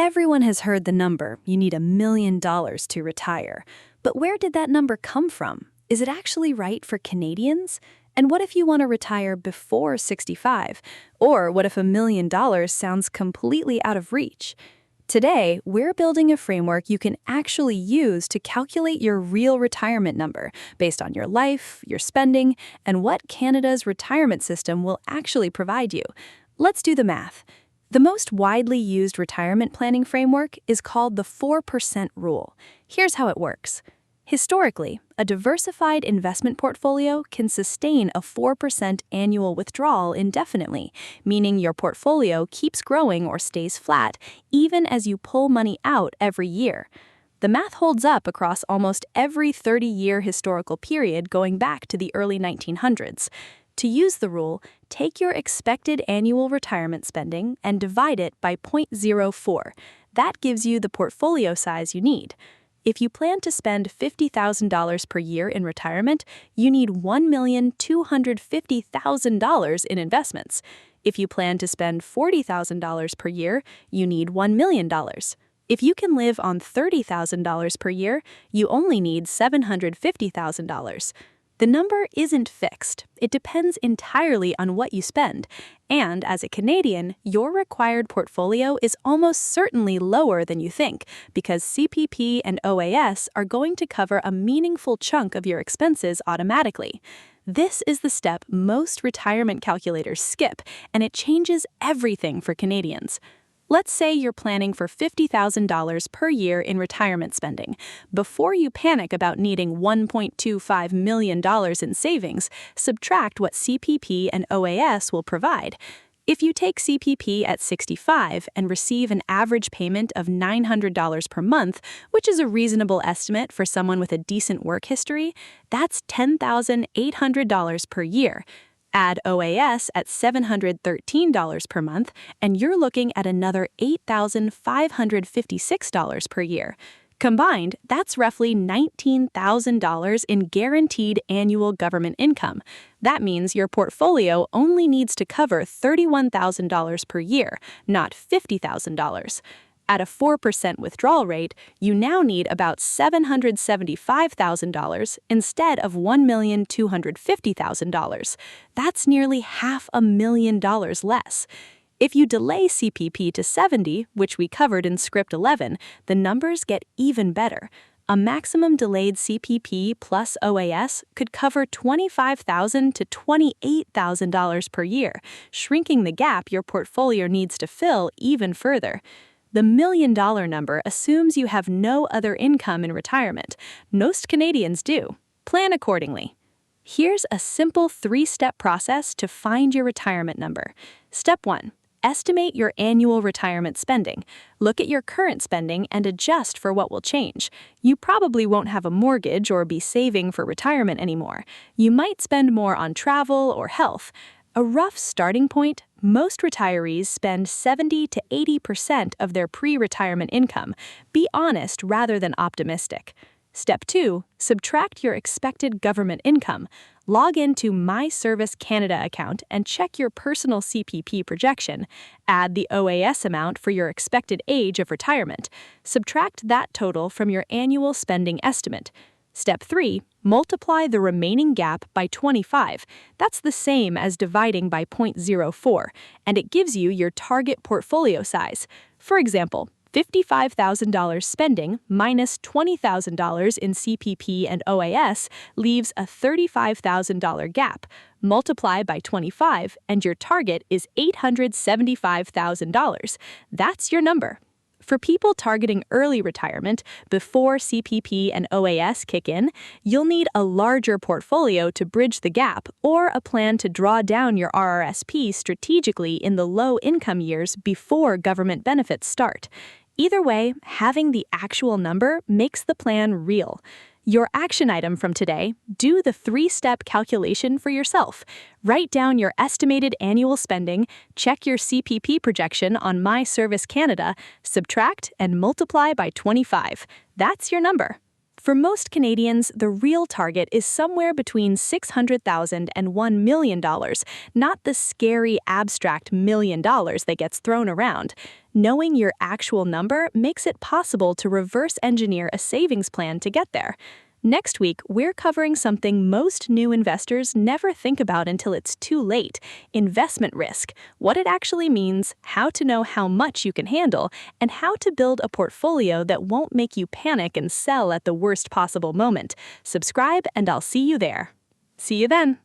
Everyone has heard the number, you need $1 million to retire. But where did that number come from? Is it actually right for Canadians? And what if you want to retire before 65? Or what if $1 million sounds completely out of reach? Today, we're building a framework you can actually use to calculate your real retirement number based on your life, your spending, and what Canada's retirement system will actually provide you. Let's do the math. The most widely used retirement planning framework is called the 4% rule. Here's how it works. Historically, a diversified investment portfolio can sustain a 4% annual withdrawal indefinitely, meaning your portfolio keeps growing or stays flat even as you pull money out every year. The math holds up across almost every 30-year historical period going back to the early 1900s. To use the rule, take your expected annual retirement spending and divide it by 0.04. That gives you the portfolio size you need. If you plan to spend $50,000 per year in retirement, you need $1,250,000 in investments. If you plan to spend $40,000 per year, you need $1 million. If you can live on $30,000 per year, you only need $750,000. The number isn't fixed. It depends entirely on what you spend. And as a Canadian, your required portfolio is almost certainly lower than you think because CPP and OAS are going to cover a meaningful chunk of your expenses automatically. This is the step most retirement calculators skip, and it changes everything for Canadians. Let's say you're planning for $50,000 per year in retirement spending. Before you panic about needing $1.25 million in savings, subtract what CPP and OAS will provide. If you take CPP at 65 and receive an average payment of $900 per month, which is a reasonable estimate for someone with a decent work history, that's $10,800 per year. Add OAS at $713 per month, and you're looking at another $8,556 per year. Combined, that's roughly $19,000 in guaranteed annual government income. That means your portfolio only needs to cover $31,000 per year, not $50,000. At a 4% withdrawal rate, you now need about $775,000 instead of $1,250,000. That's nearly $500,000 less. If you delay CPP to 70, which we covered in Script 11, the numbers get even better. A maximum delayed CPP plus OAS could cover $25,000 to $28,000 per year, shrinking the gap your portfolio needs to fill even further. The $1 million number assumes you have no other income in retirement. Most Canadians do. Plan accordingly. Here's a simple 3-step process to find your retirement number. Step 1. Estimate your annual retirement spending. Look at your current spending and adjust for what will change. You probably won't have a mortgage or be saving for retirement anymore. You might spend more on travel or health. A rough starting point, most retirees spend 70 to 80% of their pre-retirement income. Be honest rather than optimistic. Step 2, subtract your expected government income. Log into My Service Canada account and check your personal CPP projection. Add the OAS amount for your expected age of retirement. Subtract that total from your annual spending estimate. Step 3, multiply the remaining gap by 25. That's the same as dividing by 0.04, and it gives you your target portfolio size. For example, $55,000 spending minus $20,000 in CPP and OAS leaves a $35,000 gap. Multiply by 25, and your target is $875,000. That's your number. For people targeting early retirement before CPP and OAS kick in, you'll need a larger portfolio to bridge the gap or a plan to draw down your RRSP strategically in the low-income years before government benefits start. Either way, having the actual number makes the plan real. Your action item from today, do the 3-step calculation for yourself. Write down your estimated annual spending, check your CPP projection on My Service Canada, subtract and multiply by 25. That's your number. For most Canadians, the real target is somewhere between $600,000 and $1 million, not the scary abstract $1 million that gets thrown around. Knowing your actual number makes it possible to reverse engineer a savings plan to get there. Next week, we're covering something most new investors never think about until it's too late: investment risk, what it actually means, how to know how much you can handle, and how to build a portfolio that won't make you panic and sell at the worst possible moment. Subscribe, and I'll see you there. See you then.